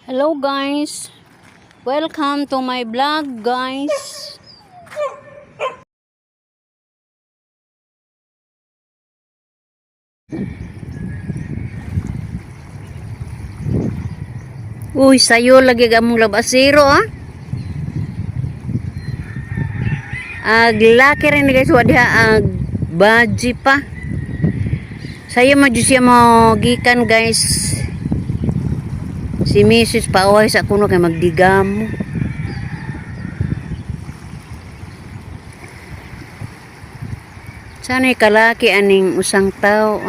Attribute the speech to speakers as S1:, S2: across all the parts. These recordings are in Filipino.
S1: Hello guys, welcome to my vlog guys. Uy, sayo lagi gamong labasiro Aglaki rin guys, wadha baji pa. Sayo maju siya mo gikan guys. Si Mrs. paaway sa kuno kay magdigamo. Sana'y kalaki aning usang tao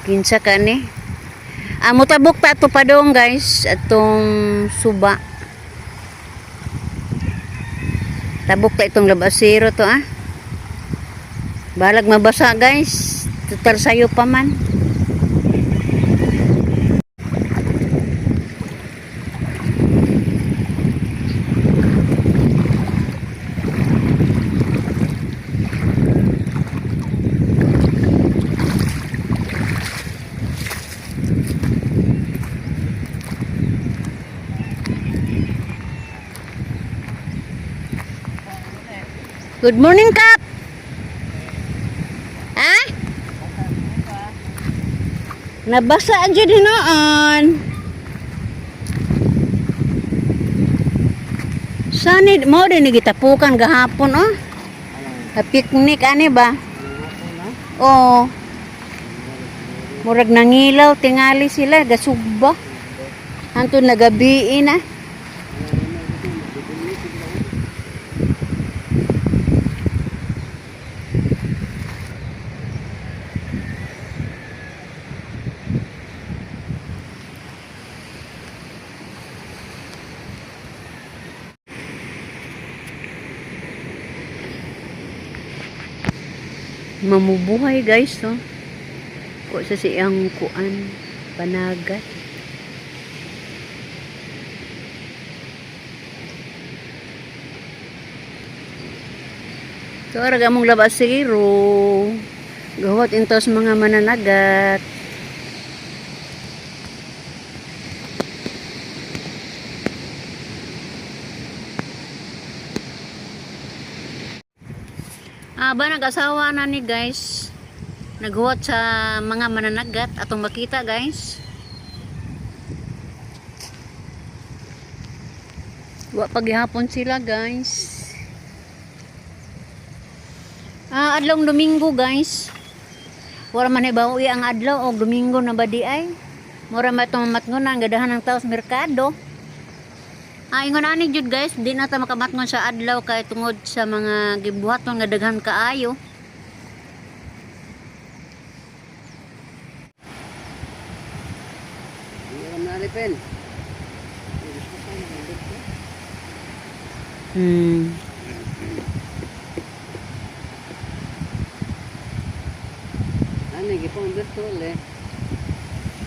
S1: Kinsa ka ni? Mutabok ta to pa dong guys, atong suba. Tabok ta itong labasiro to Balag mabasa guys. Total sayo pa man. Good morning, Kap. Nabasa aja dinoon. Sani mo din gitapukan gahapon Picnic ani ba? Oo. Murag nangilaw tingali sila gasugba. Hanto nagabi na. Mamubuhay guys ko sa siyang kuan panagat. So araga mong labasiro gawat intos mga mananagat. Ba nag-asawa na ni guys, naghuwat sa mga mananagat atong makita guys. Wa paghihapon sila guys. Adlong Domingo guys. Wala man ibawi ang adlaw og Domingo na badi ay. Mura matong matngon ang gadahan ng tao sa merkado. Ingon ani jud guys, di na ta makamatngon sa adlaw kay tungod sa mga gibuhaton nga daghan kaayo.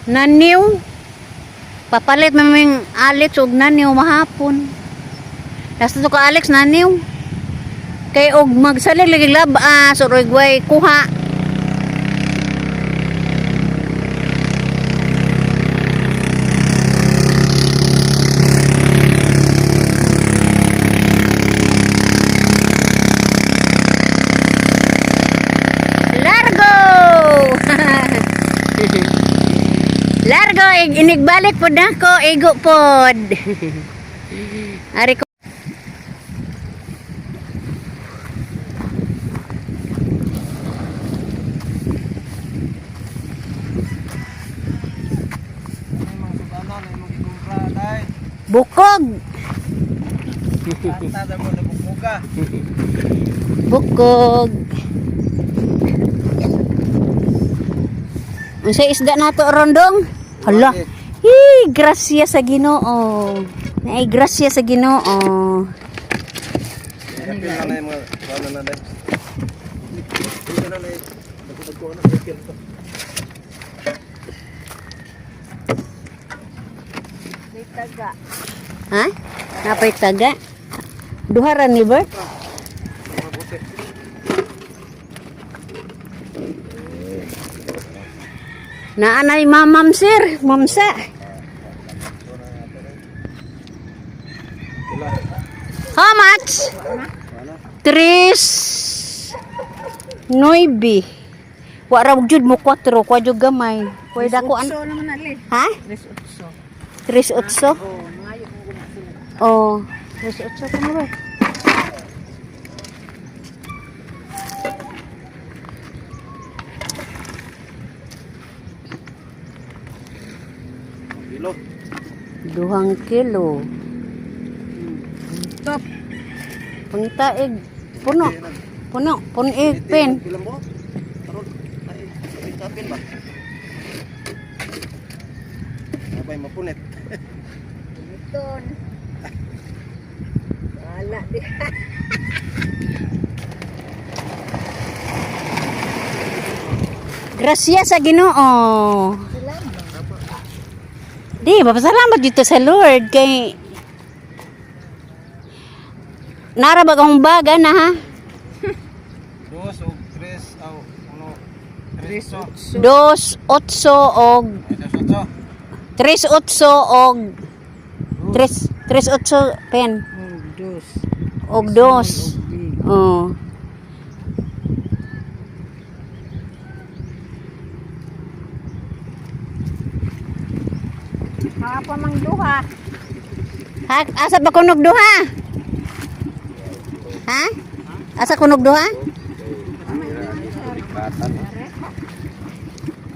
S1: Naniw papalit maming Alex og naniw mahapon. Nasta to ka Alex naniw. Kay og magsalig lagi lab suroy gway kuha. Largo. Largo, inigbalik po na ko, igo pod. Ari ko. Bukog. Bukog. Unsay isda nato rondong? Hala. Grasya sa Ginoo. Naay grasya sa Ginoo. Taga. Napay taga? Duharan ni Bert? Naanay mamam sir, mamsa. How much? Tres noibi. Wa ra jud mo 4, kwa jud gamay. Kuy dako an. Ha? 3.8. Oh, 3.8 ka mo ba?
S2: Kilo.
S1: 2 kilo.
S2: Top.
S1: Pangitaig. Puno. Puno. Punig pen.
S2: Bilang mo? Karon ay kapin ba? Abay mapunit.
S1: Ton. Wala di. Gracias sa Ginoo. Di, papasalamat dito sa Lord kay nara ba kang baga na ha?
S2: 2 o 3 aw 1 3
S1: 2.8 og 3.8 og 3.8 pen. Og 2. Oh.
S3: Apa mang duha?
S1: Ha, asa ba kunog duha? Ha? Asa kunog duha?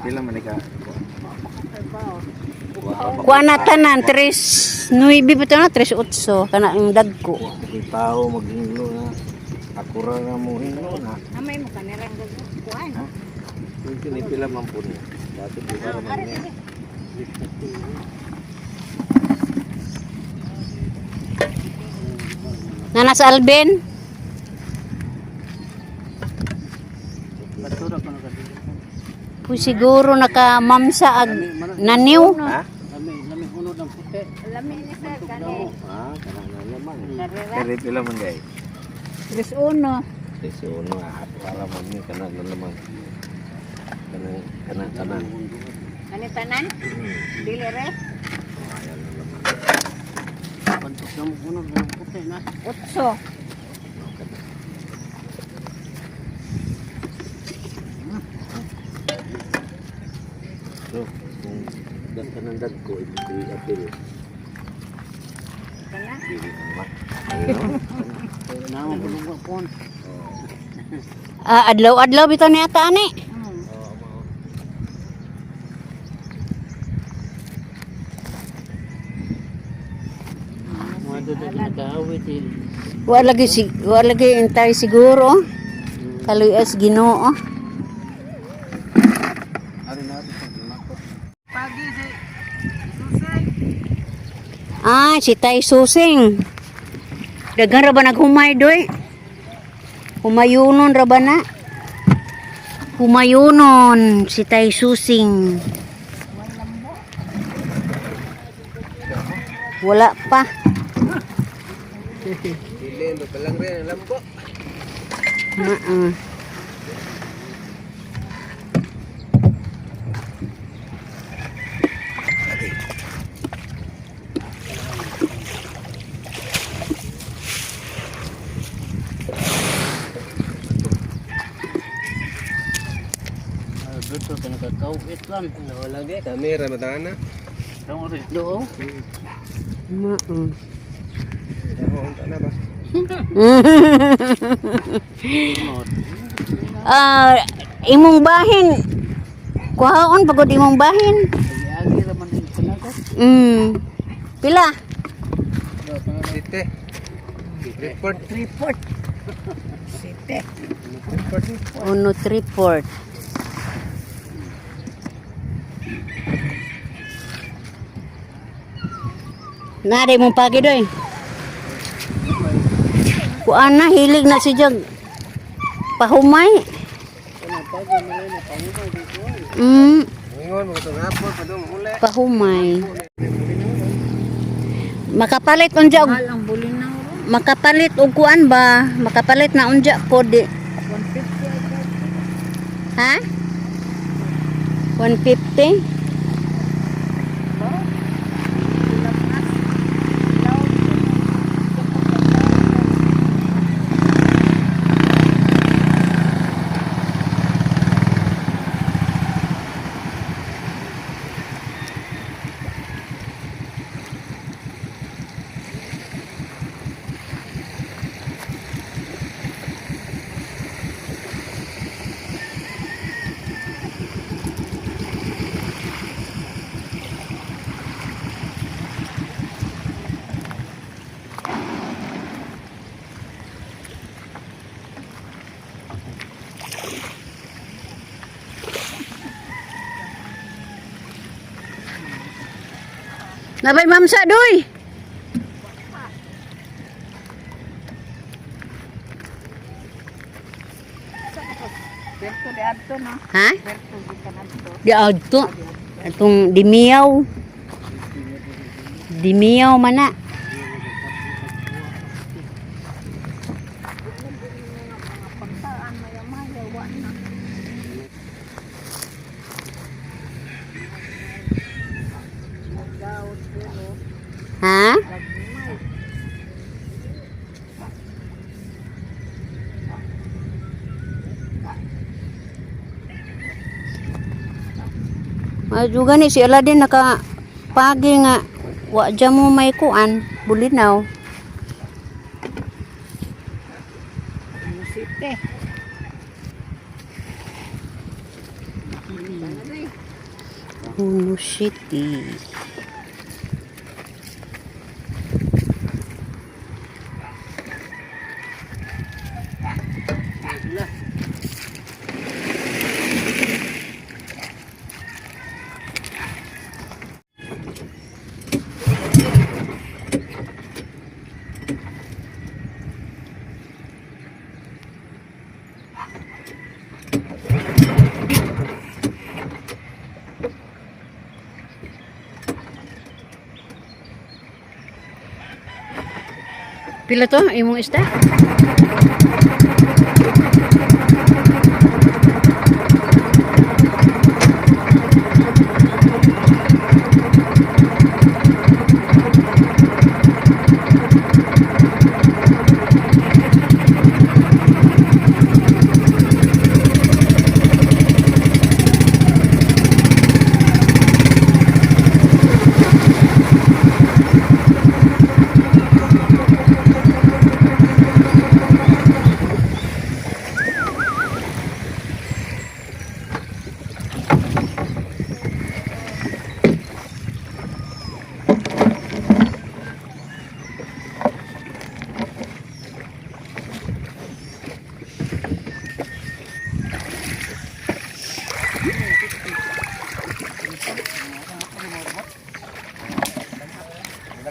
S2: Pila man ka?
S1: Kuha na tanan 3.9 bito na 3.8 kana ang dagko.
S2: Tao maghinlo na. Ako ra nga mo hinlo na.
S3: Amay mo kanirang kuan.
S2: Kini pila man po niya. Dati di para man niya.
S1: Nana sa Alben. Puy siguro nakamamsa ag naniw.
S2: Ha?
S3: Lami ni sir kani.
S2: Ah, kana naman. Kaya pila man gay.
S3: 3-1.
S2: Kasi uno para man ni kana naman. Kana.
S3: Kani tanan? Dili re.
S2: Ayan naman.
S4: Pantok na mo kuno ng puti na.
S3: 8.
S2: So, kung kanang dagko i-apil.
S3: Kana.
S2: Dili naman. Ayun.
S4: Na mo bulong pon.
S1: Adlaw-adlaw bitaw ni ata ani.
S4: Wala na nagawit eh.
S1: Wa lagi intay siguro. Kaluyas Ginoo.
S2: Ari na ito.
S4: Pagi si Susay.
S1: Ah, si Tay Susing. Daghan ra ba naghumay doy? Humayunon ra ba na? Humayunon si Tay Susing. Wala pa.
S2: Dili ndo palang rin ang lambo.
S4: Dito ka nakakawit lang.
S2: Wala di. Kamera matana.
S4: Ang oras doon.
S2: Ako unta na ba?
S1: Imong bahin. Kuhaon pagod imong bahin.
S4: Agi raman din ko.
S1: Pila?
S2: Site. Report.
S3: Site.
S1: Uno report. Nari mong pagi doy. Kuan na hilig na si Jag. Pahumay.
S2: Ingon mo itong hapon pa doon uli.
S1: Pahumay. Makapalit unja og
S3: Ang bulin na ro.
S1: makapalit og kuan ba? Makapalit na unja po di.
S3: 150.
S1: Ha? 150. Nabay mamsa doy.
S3: Berto di adto no.
S1: Ha?
S3: Berto di kan adto.
S1: Di adto. Atong dimiyaw. Dimiyaw mana.
S3: Pagtaan maya-maya wa na. Daot pero
S1: Ha?
S3: lagmay.
S1: Juga ni si Aladin naka pagi nga wa dyan mo may kuan bulinaw.
S3: Musite.
S1: Puno City. Pila to imong isda?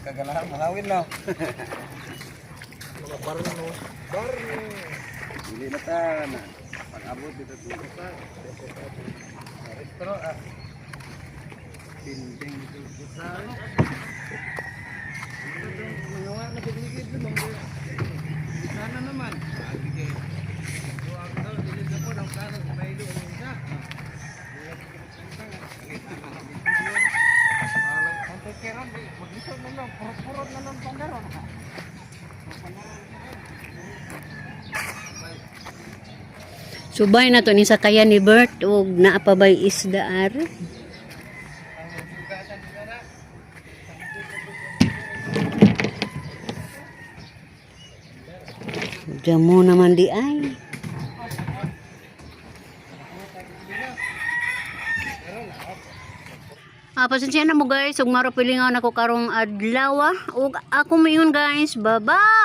S2: Kaganahan mahawin no. Dili na ta na. Pag-abot dito sa restro Dinding dito sa. Ngawa na gigit mo. Sana naman. Sige. Duwa ko daw dili ko ng kaso may doon sa. Subay na to ni sakayan ni Bert ug naa pa bay isda ari. Damo naman di ay. Pasensya na mo guys, ug maro pilingaw nako karong adlaw ug ako mayon guys. Bye-bye.